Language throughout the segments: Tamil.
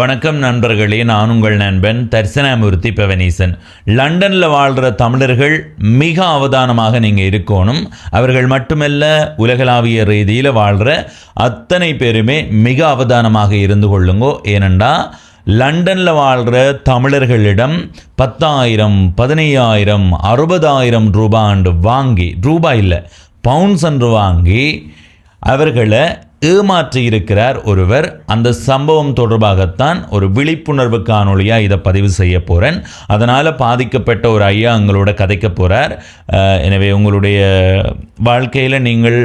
வணக்கம் நண்பர்களே, நான் உங்கள் நண்பன் தர்சனாமூர்த்தி பவனீசன். லண்டனில் வாழ்கிற தமிழர்கள் மிக அவதானமாக நீங்கள் இருக்கணும். அவர்கள் மட்டுமல்ல, உலகளாவிய ரீதியில் வாழ்கிற அத்தனை பேருமே மிக அவதானமாக இருந்து கொள்ளுங்கோ. ஏனெண்டா லண்டனில் வாழ்கிற தமிழர்களிடம் 10,000, 15,000, 60,000 ரூபாய் வாங்கி, ரூபாய் இல்லை பவுண்ட்ஸ் என்று வாங்கி அவர்களை ஏமாற்றி இருக்கிறார் ஒருவர். அந்த சம்பவம் தொடர்பாகத்தான் ஒரு விழிப்புணர்வு காணொலியாக இதை பதிவு செய்ய போகிறேன். அதனால் பாதிக்கப்பட்ட ஒரு ஐயா எங்களோட கதைக்க போகிறார். எனவே உங்களுடைய வாழ்க்கையில் நீங்கள்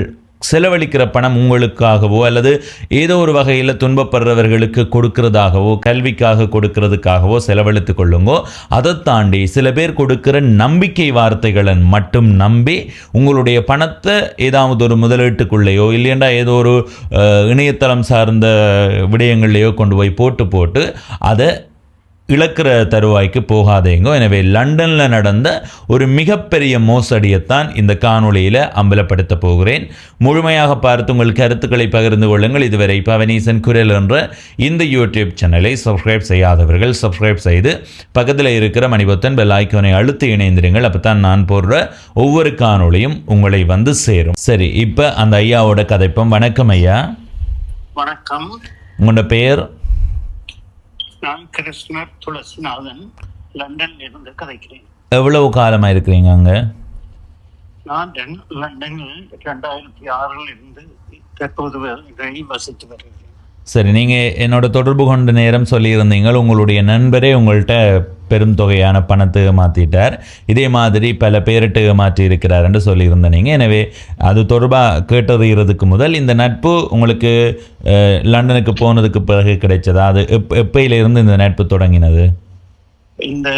செலவழிக்கிற பணம் உங்களுக்காகவோ அல்லது ஏதோ ஒரு வகையில் துன்பப்படுறவர்களுக்கு கொடுக்கிறதாகவோ கல்விக்காக கொடுக்கிறதுக்காகவோ செலவழித்து கொள்ளுங்கோ. அதை தாண்டி சில பேர் கொடுக்கிற நம்பிக்கை வார்த்தைகளை மட்டும் நம்பி உங்களுடைய பணத்தை ஏதாவது ஒரு முதலீட்டுக்குள்ளேயோ இல்லையண்டா ஏதோ ஒரு இணையதளம் சார்ந்த விடயங்கள்லையோ கொண்டு போய் போட்டு அதை இழக்கிற தருவாய்க்கு போகாதேங்கோ. எனவே லண்டனில் நடந்த ஒரு மிகப்பெரிய மோசடியைத்தான் இந்த காணொளியில் அம்பலப்படுத்த போகிறேன். முழுமையாக பார்த்து உங்கள் கருத்துக்களை பகிர்ந்து கொள்ளுங்கள். இதுவரை பவனீசன் குரல் என்ற இந்த யூடியூப் சேனலை சப்ஸ்கிரைப் செய்யாதவர்கள் சப்ஸ்கிரைப் செய்து பக்கத்தில் இருக்கிற மணிபொத்தன் பெல் ஐக்கானை அழுத்தி இணைந்திருங்கள். அப்போ தான் நான் போடுற ஒவ்வொரு காணொளியும் உங்களை வந்து சேரும். சரி, இப்போ அந்த ஐயாவோட கதைப்போம். வணக்கம் ஐயா. வணக்கம். உங்களோட பெயர்? நான் கிருஷ்ணர் துளசிநாதன், லண்டன்ல இருந்து கதைக்கிறேன். எவ்வளவு காலமாக இருக்கிறீங்க அங்கே? நான் லண்டனில் 2006 இருந்து தற்போது வரை வசித்து வருகிறேன். சரி, நீங்கள் என்னோட தொடர்பு கொண்ட நேரம் சொல்லியிருந்தீங்க உங்களுடைய நண்பரே உங்கள்கிட்ட பெரும் தொகையான பணத்தை மாற்றிட்டார், இதே மாதிரி பல பேரிட்டு மாற்றி இருக்கிறார் என்று சொல்லியிருந்தீங்க. எனவே அது தொடர்பாக கேட்டறிகிறதுக்கு முதல் இந்த நட்பு உங்களுக்கு லண்டனுக்கு போனதுக்கு பிறகு கிடைச்சதா? அது எப்பயிலிருந்து இந்த நட்பு தொடங்கினது? இந்த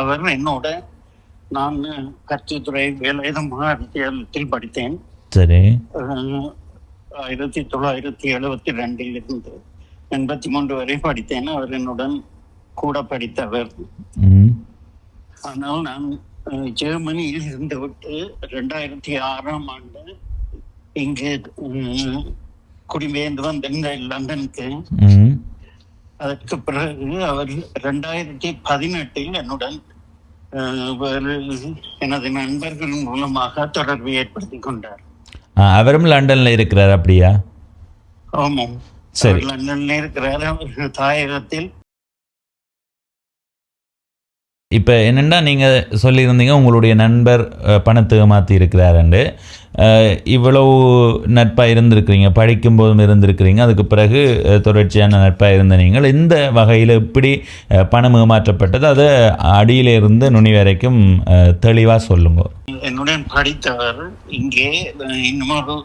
அவர் என்னோட நான் கட்சித்துறை வேலாயுதம் மகாவித்தியாலயத்தில் படித்தேன். சரி. 1972 இருந்து 83 வரை படித்தேன். அவர் என்னுடன் கூட படித்தவர். ஆனால் நான் ஜெர்மனியில் இருந்து விட்டு 2006ஆம் ஆண்டு இங்கு குடிபெயர்ந்து வந்திருந்த லண்டனுக்கு. அதற்கு பிறகு அவர் 2018 என்னுடன் எனது நண்பர்கள் மூலமாக தொடர்பு ஏற்படுத்தி கொண்டார். அவரும் லண்டன்ல இருக்கிறார், அப்படியா? ஆமாம், சரி, லண்டன்ல இருக்கிறார். அவர் தாயகத்தில். இப்போ என்னென்னா நீங்கள் சொல்லியிருந்தீங்க உங்களுடைய நண்பர் பணத்தை மாற்றி இருக்கிறாருண்டு. இவ்வளவு நட்பாக இருந்திருக்கிறீங்க, படிக்கும்போதும் இருந்திருக்கிறீங்க, அதுக்கு பிறகு தொடர்ச்சியான நட்பாக இருந்த நீங்கள் இந்த வகையில் எப்படி பணம் ஏமாற்றப்பட்டது, அதை அடியிலிருந்து நுனி வரைக்கும் தெளிவாக சொல்லுங்க. என்னுடன் படித்தவர் இங்கே இன்னொரு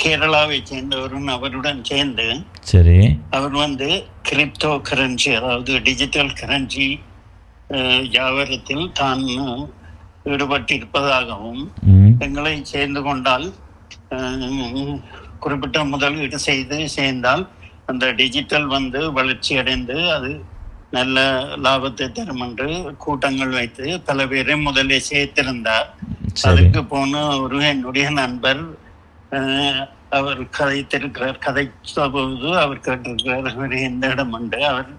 கேரளாவை சேர்ந்தவரும் அவருடன் சேர்ந்து, சரி, அவர் கிரிப்டோ கரன்சி, அதாவது டிஜிட்டல் கரன்சி வியாபாரத்தில் தான் ஈடுபட்டிருப்பதாகவும், எங்களை சேர்ந்து கொண்டால் குறிப்பிட்ட முதலீடு சேர்ந்தால் அந்த டிஜிட்டல் வளர்ச்சி அடைந்து அது நல்ல லாபத்தை தரும் என்று கூட்டங்கள் வைத்து பல பேரை முதலே சேர்த்திருந்தார். அதுக்கு போன ஒரு என்னுடைய நண்பர் அவர் கதைத்த போது அவர் கேட்டிருக்கிறார் எந்த இடம் என்று. அவர்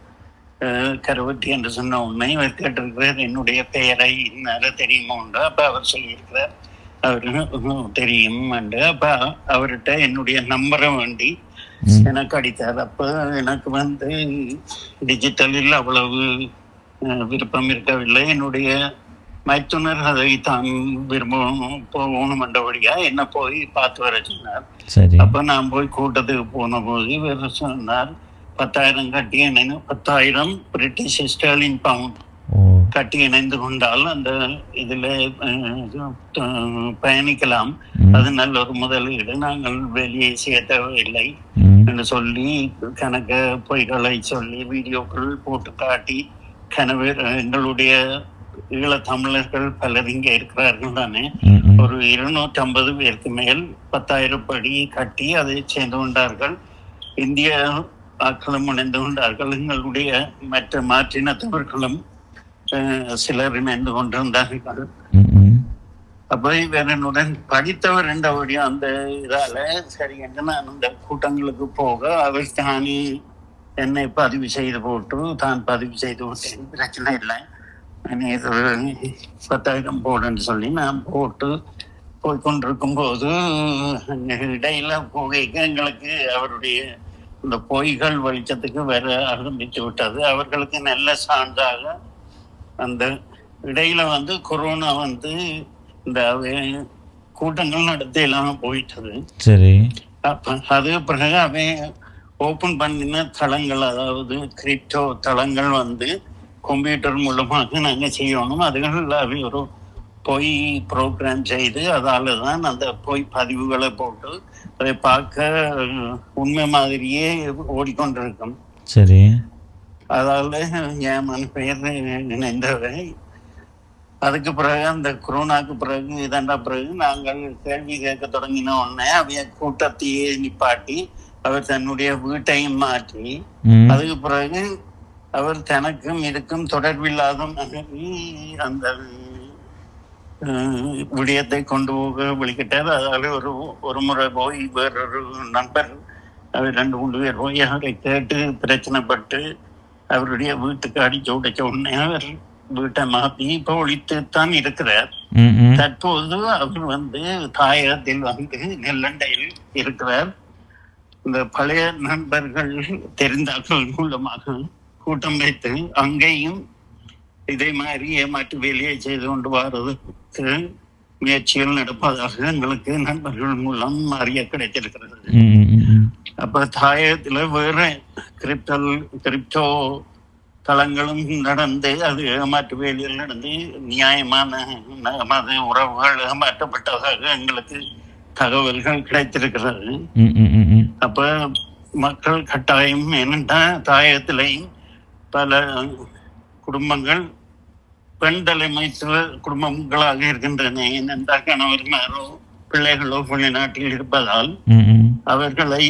கருவட்டி என்று சொன்ன உண்மை அவர் கேட்டிருக்கிறார் என்னுடைய பெயரை இன்னும் தெரியுமா உண்டு. அப்ப அவர் சொல்லியிருக்கிறார் அவரு தெரியும் என்று. அப்ப அவர்கிட்ட என்னுடைய நம்பரை வேண்டி எனக்கு அடித்தார். அப்ப எனக்கு டிஜிட்டலில் அவ்வளவு விருப்பம் இருக்கவில்லை. என்னுடைய மைத்துனர் அதை தான் போகணும் என்றபடியா என்ன போய் பார்த்து வர சொன்னார். அப்ப நான் போய் கூட்டத்துக்கு போன போது இவர் சொன்னார் 10,000 கட்டி 10,000 பிரிட்டிஷ் ஸ்டெர்லிங் பவுண்ட் கட்டி இணைந்து கொண்டால் அந்த இதுல பயணிக்கலாம், அது நல்ல ஒரு முதலீடு, நாங்கள் வெளியே செய்ய தேவையில்லை என்று சொல்லி கணக்க பொய்களை சொல்லி வீடியோக்கள் போட்டு காட்டி கனவு எங்களுடைய ஈழ தமிழர்கள் பலர் இங்கே இருக்கிறார்கள் தானே, ஒரு 250 பேருக்கு மேல் 10,000 படி கட்டி அதை சேர்ந்து கொண்டார்கள். இந்திய ஆக்களும் இணைந்து கொண்டார்கள். எங்களுடைய மற்ற மாற்றினத்தவர்களும் சிலர் இணைந்து கொண்டிருந்தார்கள். அப்ப இவருடன் படித்தவர் என்றபடியும் அந்த இதால சரி என்று நான் அந்த கூட்டங்களுக்கு போக அவர் தானே என்னை பதிவு செய்து போட்டு தான் பதிவு செய்து விட்டேன், பிரச்சனை இல்லை, நீ இது 10,000 போடுன்னு சொல்லி நான் போட்டு போய் கொண்டிருக்கும் போது இடையில போகைக்கு எங்களுக்கு அவருடைய இந்த பொய்கள் வெளிச்சத்துக்கு வர ஆரம்பித்து விட்டது. அவர்களுக்கு நல்ல சான்றாக அந்த இடையில வந்து கொரோனா வந்து இந்த கூட்டங்கள் நடத்தி எல்லாம் போயிட்டது. சரி. அது பிறகு அவன் ஓபன் பண்ணின தளங்கள், அதாவது கிரிப்டோ தளங்கள் வந்து கம்ப்யூட்டர் மூலமாக நாங்கள் செய்யணும். அதுகள் அவை ஒரு பொய் ப்ரோக்ராம் செய்து அதால தான் அந்த பொய் பதிவுகளை போட்டு அதை பார்க்க உண்மை மாதிரியே ஓடிக்கொண்டிருக்கும். சரி. அதால என் பெயர் இணைந்தவை. அதுக்கு பிறகு அந்த கொரோனாக்கு பிறகு இதண்டா பிறகு நாங்கள் கேள்வி கேட்க தொடங்கின உடனே அவைய கூட்டத்தையே நிப்பாட்டி அவர் தன்னுடைய வீட்டையும் மாற்றி அதுக்கு பிறகு அவர் தனக்கும் இதுக்கும் தொடர்பில்லாத அந்த விடயத்தை கொண்டு போக விழிக்கிட்டார். அதால ஒரு முறை போய் வேறொரு நண்பர் அவர் 2-3 பேர் போய் அவரை கேட்டு பிரச்சனைப்பட்டு அவருடைய வீட்டுக்கு அடிச்சு உடைச்ச உடனே அவர் வீட்டை மாற்றி இப்போ ஒழித்துத்தான் இருக்கிறார். தற்போது அவர் வந்து தாயகத்தில் வந்து நெல்லண்டையில் இருக்கிறார். இந்த பழைய நண்பர்கள் தெரிந்தார்கள் மூலமாக கூட்டம் வைத்து அங்கேயும் இதே மாதிரி ஏமாற்று வேலையை செய்து கொண்டு வருவதற்கு முயற்சிகள் நடப்பதாக எங்களுக்கு நண்பர்கள் மூலம் அறிய கிடைத்திருக்கிறது. அப்ப தாயகத்துல வேற கிரிப்டோ தளங்களும் நடந்து அது ஏமாற்று வேலையில் நடந்து நியாயமான மத உறவுகள் ஏமாற்றப்பட்டதாக எங்களுக்கு தகவல்கள் கிடைத்திருக்கிறது. அப்ப மக்கள் கட்டாயம் என்னென்னா தாயகத்திலையும் பல குடும்பங்கள் பெண் தலைமைத்துவ குடும்பங்களாக இருக்கின்றன. ஏனென்றால் கணவர்மாரோ பிள்ளைகளோ வெளிநாட்டில் இருப்பதால் அவர்களை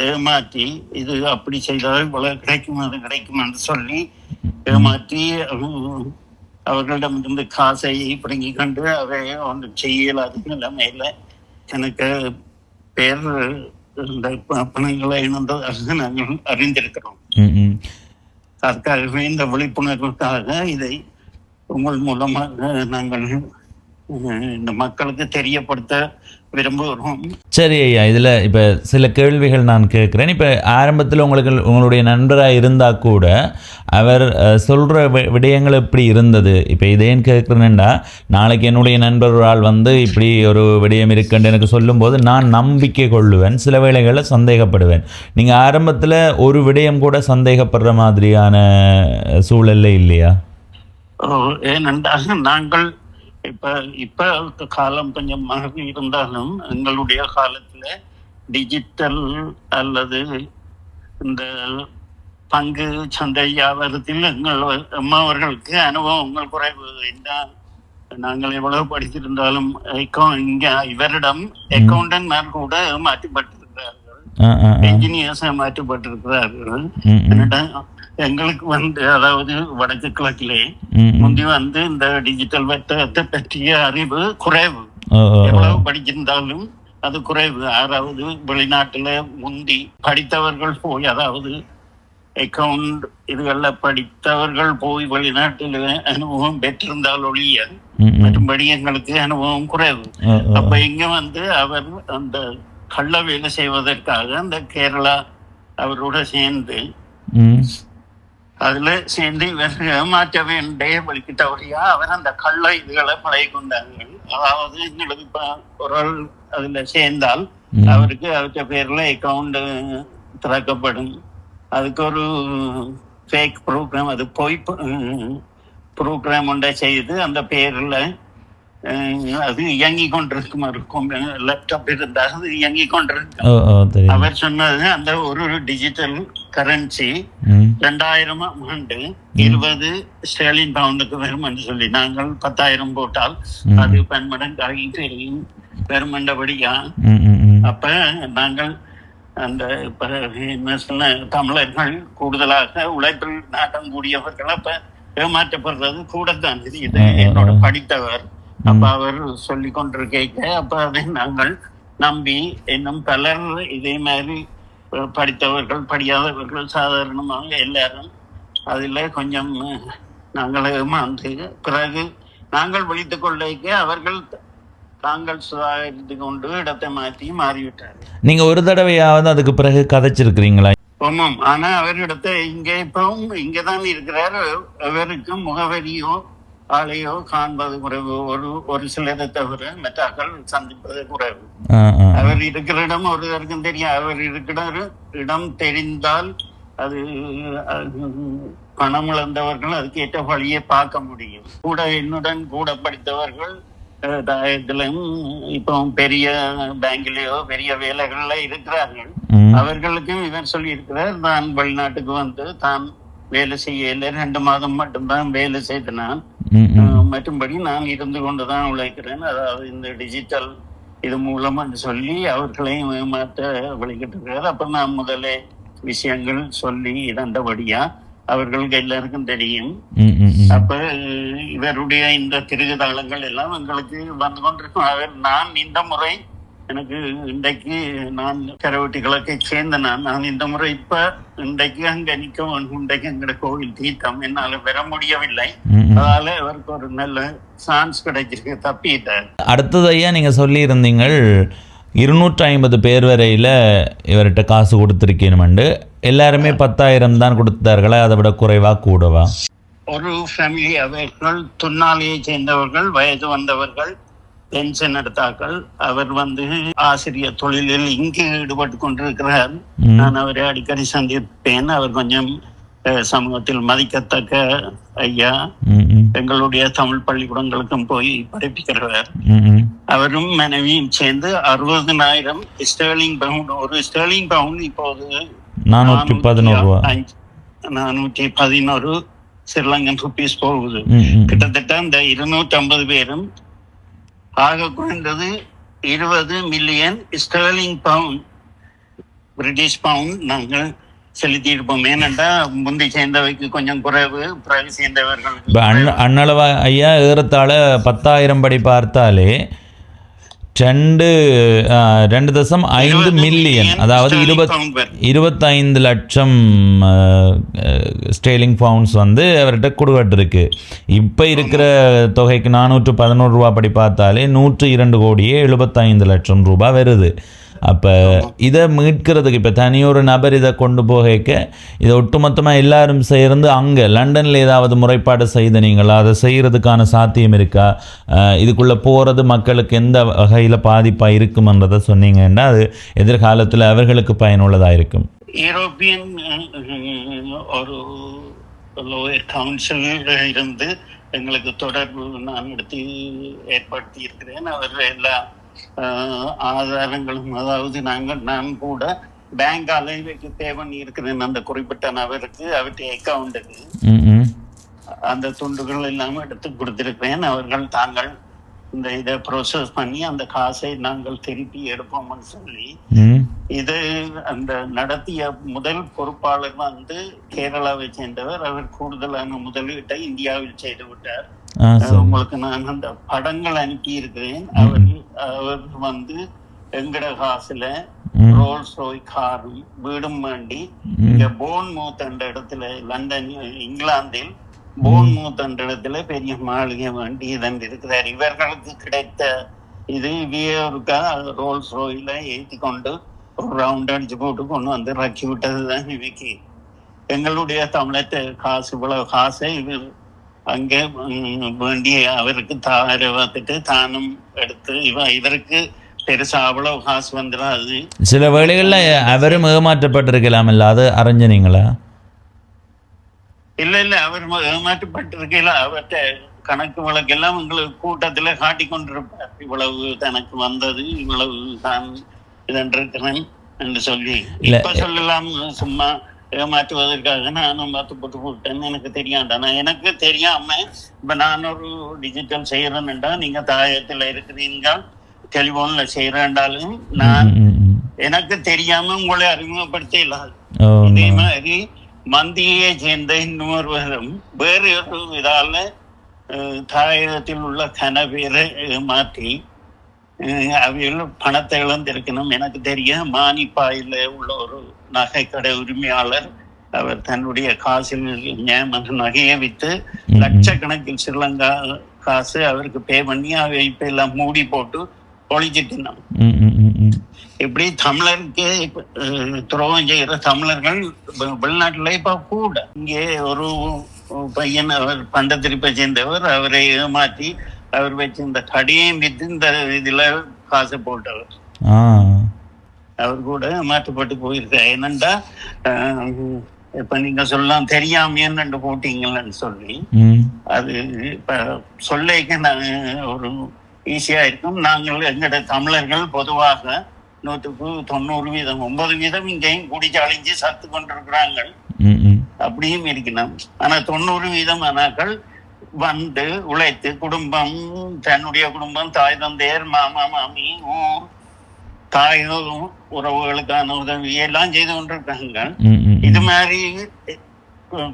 ஏமாற்றி இது அப்படி செய்தால் இவ்வளவு கிடைக்கும் அது கிடைக்கும் என்று சொல்லி ஏமாற்றி அவர்களிடமிருந்து காசை பிடுங்கி கொண்டு அவை ஒன்று செய்யலாத நிலைமையில எனக்கு பேர் இந்த பணங்களை இணைந்ததாக நாங்கள் அறிந்திருக்கிறோம். அதற்காகவே இந்த விழிப்புணர்வுக்காக இதை உங்கள் மூலமாக நாங்கள் இந்த மக்களுக்கு தெரியப்படுத்த விரும்புகிறோம். சரி ஐயா, இதில் இப்போ சில கேள்விகள் நான் கேட்குறேன். இப்போ ஆரம்பத்தில் உங்களுடைய நண்பராக இருந்தால் கூட அவர் சொல்கிற விடயங்கள் எப்படி இருந்தது? இப்போ இதேன்னு கேட்குறேன்டா, நாளைக்கு என்னுடைய நண்பர் ஒரு ஆள் வந்து இப்படி ஒரு விடயம் இருக்குன்னு எனக்கு சொல்லும்போது நான் நம்பிக்கை கொள்ளுவேன், சில வேளைகளில் சந்தேகப்படுவேன். நீங்கள் ஆரம்பத்தில் ஒரு விடயம் கூட சந்தேகப்படுற மாதிரியான சூழல்ல இல்லையா? ஏனென்றால் நாங்கள் இப்ப காலம் கொஞ்சம் மாறி இருந்தாலும் எங்களுடைய காலத்துல டிஜிட்டல் அல்லது இந்த பங்கு சந்தை வியாபாரத்தில் எங்கள் அம்மாவர்களுக்கு அனுபவங்கள் குறைவு. நாங்கள் எவ்வளவு படித்திருந்தாலும் இங்க இவரிடம் அக்கௌண்டன்ட் கூட மாற்றப்பட்டிருக்கிறார்கள், என்ஜினியர்ஸ் மாற்றப்பட்டிருக்கிறார்கள். எங்களுக்கு வந்து அதாவது வடக்கு கிழக்கிலே முந்தி வந்து இந்த டிஜிட்டல் வர்த்தகத்தை பற்றிய அறிவு குறைவு. எவ்வளவு படிச்சிருந்தாலும் அது குறைவு. யாராவது வெளிநாட்டுல முந்தி படித்தவர்கள் போய், அதாவது அக்கவுண்ட் இதுகள்ல படித்தவர்கள் போய் வெளிநாட்டில் அனுபவம் பெற்றிருந்தால் ஒழிய மற்றும்படி எங்களுக்கு அனுபவம் குறைவு. அப்ப இங்க வந்து அவர் அந்த கள்ள வேலை செய்வதற்காக அந்த கேரளா அவரோட சேர்ந்து அதுல சேர்ந்து ஏமாற்ற வேண்டிய வலிக்கிட்டவரையா அவர் அந்த கள்ள இதுகளை பழகி கொண்டார்கள். அதாவது எங்களுக்கு இப்ப ஒரு ஆள் அதுல சேர்ந்தால் அவருக்கு அவற்ற பேர்ல அக்கௌண்ட் திறக்கப்படும். அதுக்கு ஒரு ஃபேக் ப்ரோக்ராம், அது போய் ப்ரோக்ராம் ஒன்றை செய்து அந்த பேர்ல அது இயங்கி கொண்டிருக்கும். லேப்டாப் இருந்தால் அது இயங்கி கொண்டிருக்கும். அவர் சொன்னது அந்த ஒரு டிஜிட்டல் கரன்சி 2000 ஆண்டு 20 ஸ்டெர்லின் பவுண்டுக்கு வரும் என்று சொல்லி நாங்கள் 10,000 போட்டால் அது பன்மடங்காகி பெருமண்டபடியா. அப்ப நாங்கள் அந்த என்ன சொன்ன தமிழர்கள் கூடுதலாக உழைப்பில் நாட்டம் கூடியவர்கள் அப்ப ஏமாற்றப்படுறது கூடத்தான். இது என்னோட படித்தவர். அப்ப அவர் சொல்லி கொண்டிருக்க அப்ப அதை நாங்கள் நம்பி இன்னும் பலர் இதே மாதிரி படித்தவர்கள் படியாதவர்கள் சாதாரணமாக எல்லாரும் அதில் கொஞ்சம் நாங்கள் ஏமாந்து பிறகு நாங்கள் விழித்துக் கொள்ளைக்கு அவர்கள் தாங்கள் சுதாகரித்து கொண்டு இடத்தை மாறிவிட்டார்கள். நீங்க ஒரு தடவையாவது அதுக்கு பிறகு கதைச்சிருக்கிறீங்களா? ஆமாம், ஆனா அவரிடத்தை இங்கே இப்பவும் இங்கதான் இருக்கிறார். அவருக்கு முகவரியோ ஆளையோ காண்பது குறைவு, ஒரு சிலரை தவிர மற்றாக்கள் சந்திப்பது குறைவு. அவர் இருக்கிற இடம் ஒருவருக்கும் தெரியும். அவர் இருக்கிற இடம் தெரிந்தால் அது பணம் இழந்தவர்கள் அதுக்கு ஏற்ற வழியை பார்க்க முடியும். கூட என்னுடன் கூட படித்தவர்கள் தாயத்திலும் இப்போ பெரிய பேங்கிலேயோ பெரிய வேலைகள்ல இருக்கிறார்கள். அவர்களுக்கும் இவர் சொல்லி இருக்கிறார், நான் வெளிநாட்டுக்கு வந்து தான் வேலை செய்யல, 2 மாதம் மட்டும்தான் வேலை செய்தனான், மற்றும்படி நான் இருந்து கொண்டுதான் உழைக்கிறேன். அதாவது இந்த டிஜிட்டல் இது மூலமா சொல்லி அவர்களையும் ஏமாற்ற வழிகிட்டு. அப்ப நான் முதலே விஷயங்கள் சொல்லி இதண்டபடியா அவர்களுக்கு எல்லாருக்கும் தெரியும். அப்ப இவருடைய இந்த திருகுதாளங்கள் எல்லாம் எங்களுக்கு வந்து கொண்டிருக்கும். நான் இந்த முறை எனக்கு இன்றைக்கு நான் கரவட்டி கிழக்கை சேர்ந்த நான் இந்த முறை இப்ப இன்றைக்கு அங்க நிக்க இன்றைக்கு எங்கட கோவில் தீர்த்தம் என்னால பெற முடியவில்லை. அதனால அவருக்கு ஒரு நல்ல சான்ஸ் கிடைச்சிருக்கு, தப்பிட்டார். அடுத்தது ஐயா, நீங்க சொல்லி இருந்தீங்கள் 250 பேர் வரையில இவர்கிட்ட காசு கொடுத்திருக்கேனுமண்டு. எல்லாருமே 10,000 தான் கொடுத்தார்களா, அதை விட குறைவா கூடவா? ஒரு ஃபேமிலி அவர்கள் துன்னாலையை சேர்ந்தவர்கள், வயது வந்தவர்கள், பென்ஷன் எடுத்தாக்கள். அவர் வந்து ஆசிரியர் தொழிலில் இங்கு ஈடுபட்டு கொண்டிருக்கிறார். நான் அவரை அடிக்கடி சந்திப்பேன். அவர் கொஞ்சம் சமூகத்தில் மதிக்கத்தக்க ஐயா. எங்களுடைய தமிழ் பள்ளிக்கூடங்களுக்கும் போய் படிப்பிக்கிறவர். அவரும் மனைவியும் சேர்ந்து 60,000 ஸ்டெர்லிங் பவுண்ட். ஒரு ஸ்டெர்லிங் பவுண்ட் இப்போது 411 ஸ்ரீலங்கன் ருபீஸ் போகுது. கிட்டத்தட்ட இந்த 250 பேரும் ஆக குறைந்தது 20 million sterling pound, British pound நாங்கள் செலுத்தியிருப்போம். ஏனென்றா முந்தி சேர்ந்தவைக்கு கொஞ்சம் குறைவு, பிறகு சேர்ந்தவர்களுக்கு அண்ணளவா ஐயா. ஏறத்தாழ 10,000 படி பார்த்தாலே 2.5 மில்லியன், அதாவது 25 லட்சம் ஸ்டேர்லிங் பவுண்ட்ஸ் வந்து அவர்கிட்ட கொடுக்கட்டு இருக்கு. இப்போ இருக்கிற தொகைக்கு 411 ரூபா படி பார்த்தாலே 102 கோடியே 75 லட்சம் ரூபாய் வருது. அப்போ இதை மீட்கிறதுக்கு இப்போ தனியொரு நபர் இதை கொண்டு போக இதை ஒட்டுமொத்தமாக எல்லாரும் சேர்ந்து அங்கே லண்டனில் ஏதாவது முறைப்பாடு செய்தனீங்களா? அதை செய்கிறதுக்கான சாத்தியம் இருக்கா? இதுக்குள்ளே போகிறது மக்களுக்கு எந்த வகையில் பாதிப்பாக இருக்குமன்றதை சொன்னீங்கன்னா அது எதிர்காலத்தில் அவர்களுக்கு பயனுள்ளதாக இருக்கும். யூரோப்பியன் ஒரு லோயர் கவுன்சிலில் இருந்து எங்களுக்கு தொடர்பு நான் எடுத்து ஏற்படுத்தி இருக்கிறேன். அவர் எல்லா ஆதாரங்களும், அதாவது நான் கூட பேங்க் அலைவைக்கு தேவன் இருக்கிறேன் அந்த குறிப்பிட்ட நபருக்கு, அவருடைய அக்கௌண்ட்டுக்கு அந்த துண்டுகள் எல்லாம் எடுத்து கொடுத்திருக்கிறேன். அவர்கள் தாங்கள் இந்த இதை ப்ரோசஸ் பண்ணி அந்த காசை நாங்கள் திருப்பி எடுப்போம்னு சொல்லி இது அந்த நடத்திய முதல் பொறுப்பாளர் வந்து கேரளாவை சேர்ந்தவர். அவர் கூடுதலான முதலீட்டை இந்தியாவில் செய்து விட்டார். உங்களுக்கு நான் அந்த படங்கள் அனுப்பி இருக்கிறேன். அவர் வந்து எங்கட காசுல ரோல்ஸ் ராய் காரும் வீடும் வேண்டி இங்க போன்மவுத் என்ற இடத்துல, லண்டன் இங்கிலாந்தில் போன்மவுத் என்ற இடத்துல பெரிய மாளிகை வேண்டி இதன் இருக்கிறார். இவர்களுக்கு கிடைத்த இது வியருக்கா ரோல்ஸ் ராயில ஏற்றி கொண்டு ஒரு ரவுண்ட் அடிச்சு போட்டு கொண்டு வந்து ரக்கி விட்டதுதான் இவைக்கு. எங்களுடைய தமிழத்தை காசு இவ்வளவு காசை இவர் அங்கே வேண்டிய அவருக்கு பார்த்துட்டு தானும் எடுத்து இவருக்கு பெருசா அவ்வளவு காசு வந்துடாது. சில வேளைகள்ல அவரும் ஏமாற்றப்பட்டிருக்கலாம், இல்ல அது அறிஞ்சனீங்களா? இல்ல அவர் ஏமாற்றப்பட்டிருக்கல. அவர்கிட்ட கணக்கு வழக்கெல்லாம் உங்களுக்கு கூட்டத்துல காட்டி கொண்டிருப்பார். இவ்வளவு தனக்கு வந்தது, இவ்வளவு தான் இதன்றிருக்கிறேன் என்று சொல்லி. இப்ப சொல்லலாம் சும்மா ஏமாற்றுவதற்காக நானும் பார்த்து போட்டு போட்டேன்னு எனக்கு தெரியாண்டா. எனக்கு தெரியாம இப்ப நான் ஒரு டிஜிட்டல் செய்யறேன்டா, நீங்க தாயத்துல இருக்கிறீங்க, டெலிபோன்ல செய்யறேன்டாலும் நான் எனக்கு தெரியாம உங்களை அறிமுகப்படுத்த இல்லாது. இதே மாதிரி மந்தியை சேர்ந்த இன்னொருவரும் வேறு ஒரு இதால தாயகத்தில் உள்ள கன பேரை மாற்றி அவையில் பணத்தை இழந்திருக்கணும். எனக்கு தெரியும், மானிப்பாயில் உள்ள ஒரு நகைக்கடை உரிமையாளர் அவர் தன்னுடைய காசில் நகையை விற்று லட்சக்கணக்கில் ஸ்ரீலங்கா காசு அவருக்கு பே பண்ணி அவை இப்ப எல்லாம் மூடி போட்டு ஒழிச்சிட்டு. இப்படி தமிழருக்கு துரோகம் செய்கிற தமிழர்கள் வெளிநாட்டுல இப்ப கூட. இங்கே ஒரு பையன், அவர் பண்டத்திருப்பை சேர்ந்தவர், அவரை ஏமாற்றி அவர் வச்சிருந்த கடையையும் வித்து இந்த இதுல காசு போட்டவர். அவர் கூட மாற்றப்பட்டு போயிருக்காரு. என்னண்டா இப்ப நீங்க சொல்லலாம் தெரியாமையன்னு போட்டீங்கன்னு சொல்லி, அது இப்ப சொல்லிக்க ஒரு ஈஸியா இருக்கும். நாங்கள் எங்கட தமிழர்கள் பொதுவாக 100% 9% இங்கேயும் குடிச்சு அழிஞ்சு சத்து கொண்டிருக்கிறாங்க. அப்படியும் இருக்கணும். ஆனா 90% ஆனாக்கள் வந்து உழைத்து குடும்பம், தன்னுடைய குடும்பம், தாய் தந்தையர், மாமா மாமி, ஊர், தாய் உறவுகளுக்கான உதவி எல்லாம் செய்து கொண்டிருக்காங்க. இது மாதிரி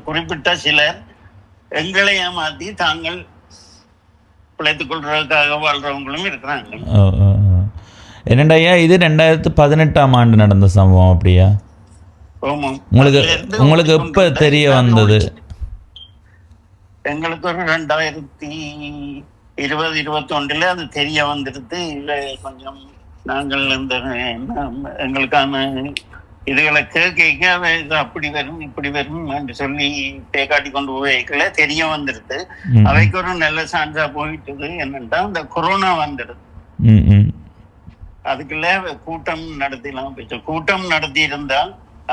குறிப்பிட்ட சிலர் எங்களை ஏமாத்தி தாங்கள் பிழைத்துக் கொள்றதுக்காக வாழ்றவங்களும் இருக்கிறாங்க. என்னண்டாயா, இது 2018ஆம் ஆண்டு நடந்த சம்பவம் அப்படியா? உங்களுக்கு எப்ப தெரிய வந்தது? எங்களுக்கு ஒரு 2020-21 அது தெரிய வந்துடுது. இல்ல கொஞ்சம் நாங்கள் இந்த எங்களுக்கான இதுகளை கேட்க அப்படி வரும் இப்படி வரும் என்று சொல்லி பேக்காட்டி கொண்டு போய்க்கல தெரிய வந்துடுது. அவைக்கு ஒரு நல்ல சான்றா போயிட்டது என்னன்னா, இந்த கொரோனா வந்துடுது. அதுக்குள்ள கூட்டம் நடத்திலாம் போயிட்டு, கூட்டம் நடத்தி இருந்தா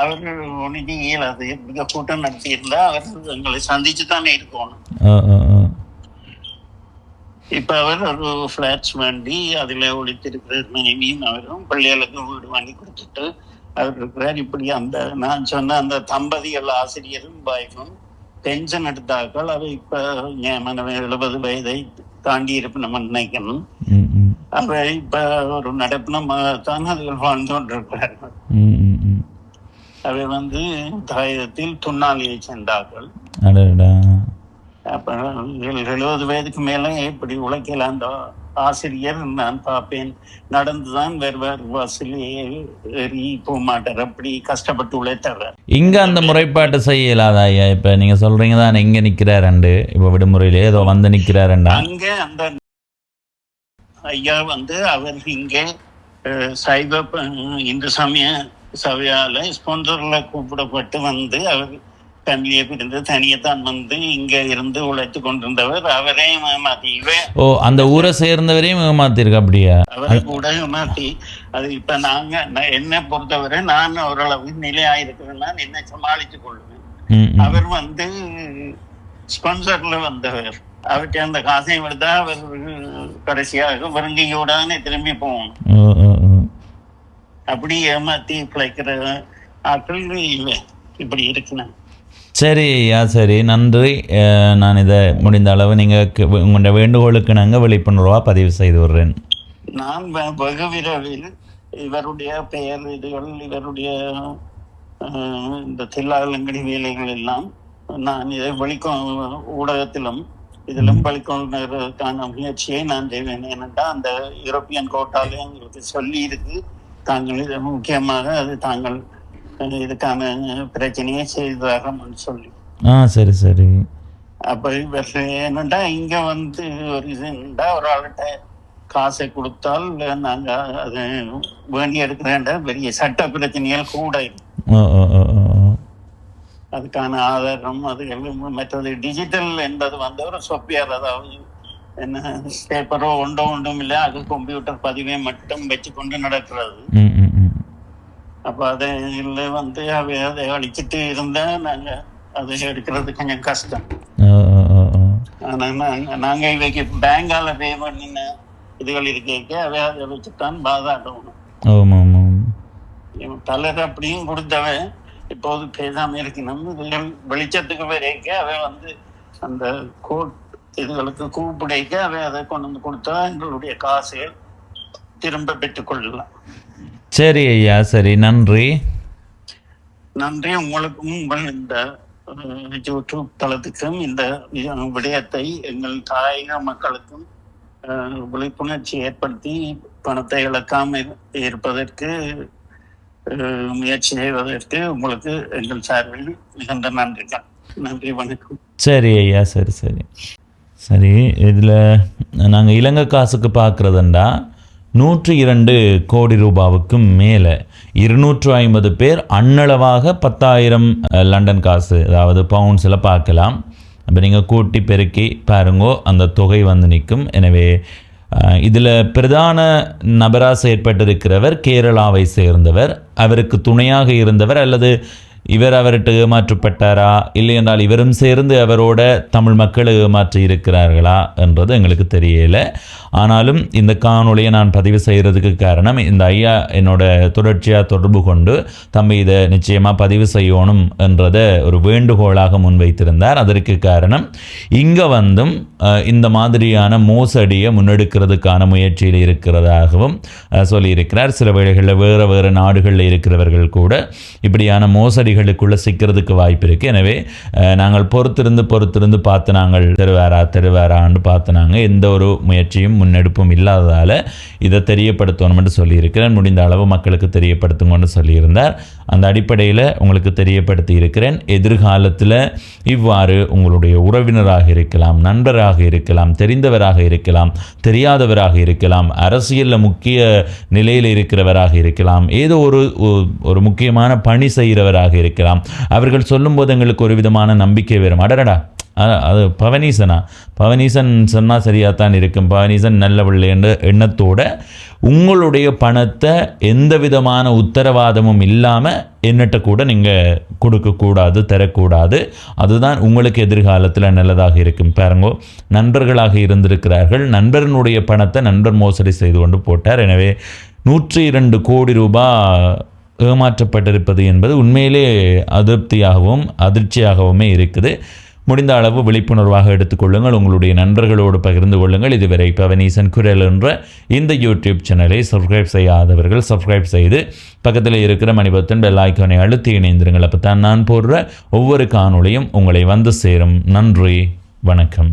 அவர்கள் ஒன்றும் இயலாது. கூட்டம் நடத்தி இருந்தா அவர்கள் எங்களை சந்திச்சு தானே இருக்கணும். இப்ப அவர் ஒரு பிளாட்ஸ் வேண்டி அதுல ஒழித்திருக்கிற மனைவியும் அவரும் பிள்ளைகளுக்கு வீடு வாங்கி கொடுத்துட்டு அவர் இருக்கிறார். இப்படி அந்த நான் சொன்ன அந்த தம்பதிகள் ஆசிரியரும் பாய்க்கும் பென்ஷன் எடுத்தாக்கள் அவ இப்ப 70 வயதை தாண்டி இருப்பு நம்ம நினைக்கணும். அவ இப்ப ஒரு நடப்பினமாகத்தான் அதுகள் வாழ்ந்து கொண்டிருக்கிறார்கள். அவை தாயத்தில் துண்ணாலியை சேர்ந்தார்கள். அப்ப 70 வயதுக்கு மேல இப்படி உழைக்கல அந்த ஆசிரியர் நான் பார்ப்பேன். நடந்துதான் வருவார், பஸ்ஸிலே ஏறி போக மாட்டார். அப்படி கஷ்டப்பட்டு உழைத்தவர். இங்க அந்த முறைப்பாட்டு செய்யலாதா ஐயா? இப்ப நீங்க சொல்றீங்க தான் இங்க நிக்கிறாரு, இப்ப விடுமுறையில ஏதோ வந்து நிக்கிறாரு. அங்க அந்த ஐயா அவர் இங்கே சைவ இந்து சமய சபையால ஸ்பான்சர்ல கூப்பிடப்பட்டு அவர் ஃபேமிலியை பிரிந்து தனியத்தான் இங்க இருந்து உழைத்து கொண்டிருந்தவர். அவரே ஏமாத்தி அந்த ஊரை சேர்ந்தவரையும் ஏமாத்திருக்க. அப்படியா? அவரை கூட ஏமாத்தி அது இப்ப என்ன பொறுத்தவரை நான் ஓரளவு நிலையாயிருக்கிறேன்னா என்ன சமாளிச்சு கொள்வேன். அவர் ஸ்பான்சர்ல வந்தவர். அவர்கிட்ட அந்த காசையும் விடுத்தா அவர் கடைசியாக வருங்கையோடானே திரும்பி போகணும். அப்படி ஏமாத்தி பிழைக்கிற ஆட்கள் இல்லை. இப்படி இருக்குண்ணா. சரி ஐயா, சரி, நன்றி. நான் இதை முடிந்த அளவு நீங்கள் உங்களோட வேண்டுகோளுக்கு நாங்கள் விழிப்புணர்வாக பதிவு செய்து விடுறேன். நான் வெகு விரைவில் இவருடைய பெயர் இதுகள், இவருடைய இந்த தில்லாலங்கடி வேலைகள் எல்லாம் நான் இதை ஊடகத்திலும் இதிலும் வழிகொள்வதற்கான முயற்சியை நான் செய்வேன். ஏனென்றால் அந்த யூரோப்பியன் கோட்டாலே எங்களுக்கு சொல்லி இருக்கு. தாங்கள் இது முக்கியமாக அது தாங்கள் இதுக்கான பிரச்சனையை செய்தாகன்னு சொல்லி. சரி சரி. அப்ப இவர் என்னண்டா இங்க ஒரு இதுண்டா ஒரு ஆள்கிட்ட காசை கொடுத்தால் நாங்க அது வேண்டி எடுக்கிறேன்டா பெரிய சட்ட பிரச்சனைகள் கூட அதுக்கான ஆதாரம் அது மற்றது டிஜிட்டல் என்பது ஒரு சாஃப்ட்வேர். அதாவது என்ன பேப்பரோ ஒன்றும் இல்லை, அது கம்ப்யூட்டர் பதிவை மட்டும் வச்சு கொண்டு நடக்கிறது. அப்ப அதில் அதை அழிச்சிட்டு இருந்தா நாங்க அதை எடுக்கிறது கொஞ்சம் கஷ்டம். ஆனா நாங்க இவைக்கு பேங்கால பே பண்ணின இதுகள் இருக்க அதை வச்சுத்தான் பாதாட்டணும். பலர் அப்படியும் கொடுத்தவன் இப்போது பேசாம இருக்கணும். இதுகள் வெளிச்சத்துக்கு வரைக்க அவன் அந்த கோர்ட் இதுகளுக்கு கூப்பிடைக்க அவன் அதை கொண்டு கொடுத்தா எங்களுடைய காசுகள் திரும்ப பெற்றுக் கொள்ளலாம். சரி ஐயா, சரி, நன்றி. நன்றி உங்களுக்கும் உங்கள் இந்த யூடியூப் தளத்துக்கும் இந்த விடயத்தை எங்கள் தாயக மக்களுக்கும் விழிப்புணர்ச்சி ஏற்படுத்தி பணத்தை இழக்காமல் இருப்பதற்கு முயற்சி செய்வதற்கு உங்களுக்கு எங்கள் சார்பில் மிகுந்த நன்றி தான். நன்றி, வணக்கம். சரி ஐயா, சரி சரி சரி. இதில் நாங்கள் இலங்கை காசுக்கு பார்க்குறதுண்டா 102 கோடி ரூபாவுக்கும் மேலே 250 பேர் அன்னளவாக 10,000 லண்டன் காசு, அதாவது பவுண்ட்ஸில் பார்க்கலாம். அப்போ நீங்கள் கூட்டி பெருக்கி பாருங்கோ, அந்த தொகை வந்து நிற்கும். எனவே இதில் பிரதான நபராக செயற்பட்டிருக்கிறவர் கேரளாவை சேர்ந்தவர். அவருக்கு துணையாக இருந்தவர் அல்லது இவர் அவர்கிட்ட ஏமாற்றப்பட்டாரா, இல்லை என்றால் இவரும் சேர்ந்து அவரோட தமிழ் மக்கள் ஏமாற்றி இருக்கிறார்களா என்றது எங்களுக்கு தெரியலை. ஆனாலும் இந்த காணொலியை நான் பதிவு செய்கிறதுக்கு காரணம், இந்த ஐயா என்னோட தொடர்ச்சியாக தொடர்பு கொண்டு தம்பி இதை நிச்சயமாக பதிவு செய்யணும் என்றதை ஒரு வேண்டுகோளாக முன்வைத்திருந்தார். அதற்கு காரணம், இங்கே வந்தும் இந்த மாதிரியான மோசடியை முன்னெடுக்கிறதுக்கான முயற்சியில் இருக்கிறதாகவும் சொல்லியிருக்கிறார். சில வேளைகளில் வேறு நாடுகளில் இருக்கிறவர்கள் கூட இப்படியான மோசடிகளுக்குள்ளே சிக்கிறதுக்கு வாய்ப்பு இருக்குது. எனவே நாங்கள் பொறுத்திருந்து பார்த்து நாங்கள் தெருவாரான்னு பார்த்து நாங்கள் எந்த ஒரு முயற்சியும் முன்னெடுப்பும் இல்லாததால் இதை தெரியப்படுத்தணும்னு சொல்லியிருக்கிறேன். முடிந்த அளவு மக்களுக்கு தெரியப்படுத்துங்கன்னு சொல்லியிருந்தார். அந்த அடிப்படையில் உங்களுக்கு தெரியப்படுத்தி இருக்கிறேன். எதிர்காலத்தில் இவ்வாறு உங்களுடைய உறவினராக இருக்கலாம், நண்பராக இருக்கலாம், தெரிந்தவராக இருக்கலாம், தெரியாதவராக இருக்கலாம், அரசியலில் முக்கிய நிலையில் இருக்கிறவராக இருக்கலாம், ஏதோ ஒரு முக்கியமான பணி செய்கிறவராக இருக்கலாம். அவர்கள் சொல்லும்போது எங்களுக்கு ஒரு விதமான நம்பிக்கை வரும். அடடா, அது பவனீசன் சொன்னால் சரியாகத்தான் இருக்கும், பவனீசன் நல்ல பிள்ளை என்ற எண்ணத்தோட உங்களுடைய பணத்தை எந்த விதமான உத்தரவாதமும் இல்லாமல் என்னட்ட கூட நீங்கள் கொடுக்கக்கூடாது, தரக்கூடாது. அதுதான் உங்களுக்கு எதிர்காலத்தில் நல்லதாக இருக்கும். பாருங்கோ, நண்பர்களாக இருந்திருக்கிறார்கள். நண்பர்களுடைய பணத்தை நண்பர் மோசடி செய்து கொண்டு போட்டார். எனவே 102 கோடி ரூபாய் ஏமாற்றப்பட்டிருப்பது என்பது உண்மையிலே அதிருப்தியாகவும் அதிர்ச்சியாகவுமே இருக்குது. முடிந்த அளவு விழிப்புணர்வாக எடுத்துக்கொள்ளுங்கள், உங்களுடைய நண்பர்களோடு பகிர்ந்து கொள்ளுங்கள். இதுவரை பவனீசன் குரல் என்ற இந்த யூடியூப் சேனலை சப்ஸ்கிரைப் செய்யாதவர்கள் சப்ஸ்கிரைப் செய்து பக்கத்தில் இருக்கிற மணிபத்தன் பெல் ஐக்கானை அழுத்தி இணைந்திருங்கள். அப்போ தான் நான் போடுற ஒவ்வொரு காணொளியும் உங்களை வந்து சேரும். நன்றி, வணக்கம்.